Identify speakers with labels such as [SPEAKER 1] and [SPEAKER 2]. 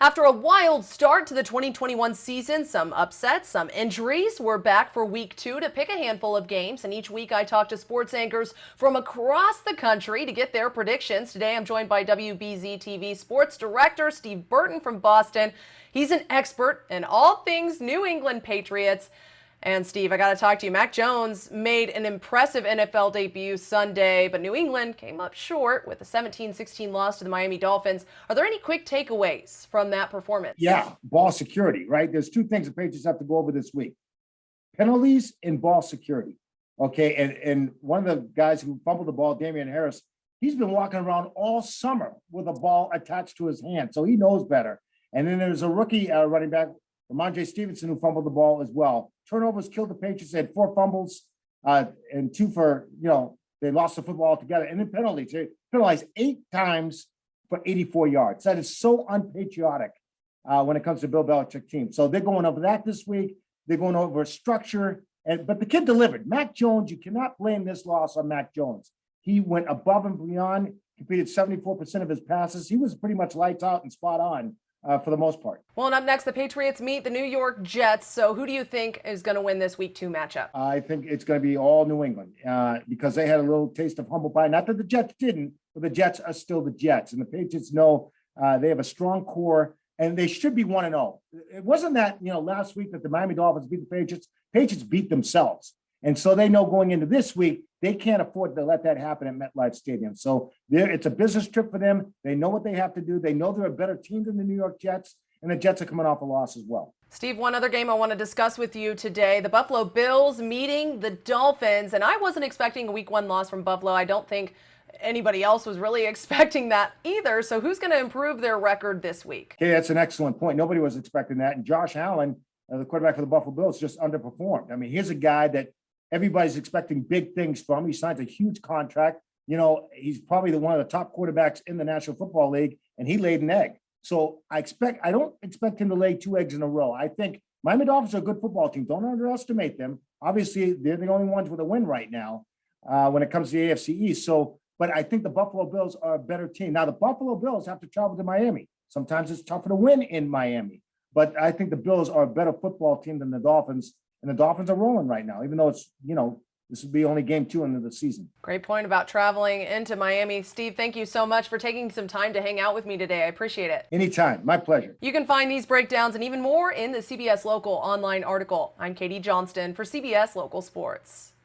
[SPEAKER 1] After a wild start to the 2021 season, some upsets, some injuries, we're back for week 2 to pick a handful of games. And each week I talk to sports anchors from across the country to get their predictions. Today I'm joined by WBZ TV sports director Steve Burton from Boston. He's an expert in all things New England Patriots. And Steve, I got to talk to you. Mac Jones made an impressive NFL debut Sunday, but New England came up short with a 17-16 loss to the Miami Dolphins. Are there any quick takeaways from that performance?
[SPEAKER 2] Yeah, ball security, right? There's two things the Patriots have to go over this week: penalties and ball security. Okay, and one of the guys who fumbled the ball, Damian Harris, he's been walking around all summer with a ball attached to his hand, so he knows better. And then there's a rookie running back, Ramondre Stevenson, who fumbled the ball as well. Turnovers killed the Patriots. They had 4 fumbles and 2 for, they lost the football altogether. And then penalties. They penalized 8 times for 84 yards. That is so unpatriotic when it comes to Bill Belichick team. So they're going over that this week. They're going over structure. But the kid delivered. Mac Jones, you cannot blame this loss on Mac Jones. He went above and beyond, completed 74% of his passes. He was pretty much lights out and spot on. For the most part.
[SPEAKER 1] Well, and up next, the Patriots meet the New York Jets. So who do you think is going to win this week 2 matchup?
[SPEAKER 2] I think it's going to be all New England because they had a little taste of humble pie. Not that the Jets didn't, but the Jets are still the Jets. And the Patriots know they have a strong core and they should be 1-0. It wasn't that, last week that the Miami Dolphins beat the Patriots. Patriots beat themselves. And so they know going into this week, they can't afford to let that happen at MetLife Stadium. So it's a business trip for them. They know what they have to do. They know they're a better team than the New York Jets, and the Jets are coming off a loss as well.
[SPEAKER 1] Steve, one other game I want to discuss with you today, the Buffalo Bills meeting the Dolphins. And I wasn't expecting a week 1 loss from Buffalo. I don't think anybody else was really expecting that either. So who's going to improve their record this week?
[SPEAKER 2] Okay, that's an excellent point. Nobody was expecting that. And Josh Allen, the quarterback for the Buffalo Bills, just underperformed. I mean, here's a guy that everybody's expecting big things from. He signs a huge contract. He's probably one of the top quarterbacks in the National Football League, and he laid an egg. So I don't expect him to lay 2 eggs in a row. I think Miami Dolphins are a good football team. Don't underestimate them. Obviously, they're the only ones with a win right now when it comes to the AFC East. But I think the Buffalo Bills are a better team. Now, the Buffalo Bills have to travel to Miami. Sometimes it's tougher to win in Miami. But I think the Bills are a better football team than the Dolphins. And the Dolphins are rolling right now, even though it's, this would be only game 2 into the season.
[SPEAKER 1] Great point about traveling into Miami. Steve, thank you so much for taking some time to hang out with me today. I appreciate it.
[SPEAKER 2] Anytime. My pleasure.
[SPEAKER 1] You can find these breakdowns and even more in the CBS Local online article. I'm Katie Johnston for CBS Local Sports.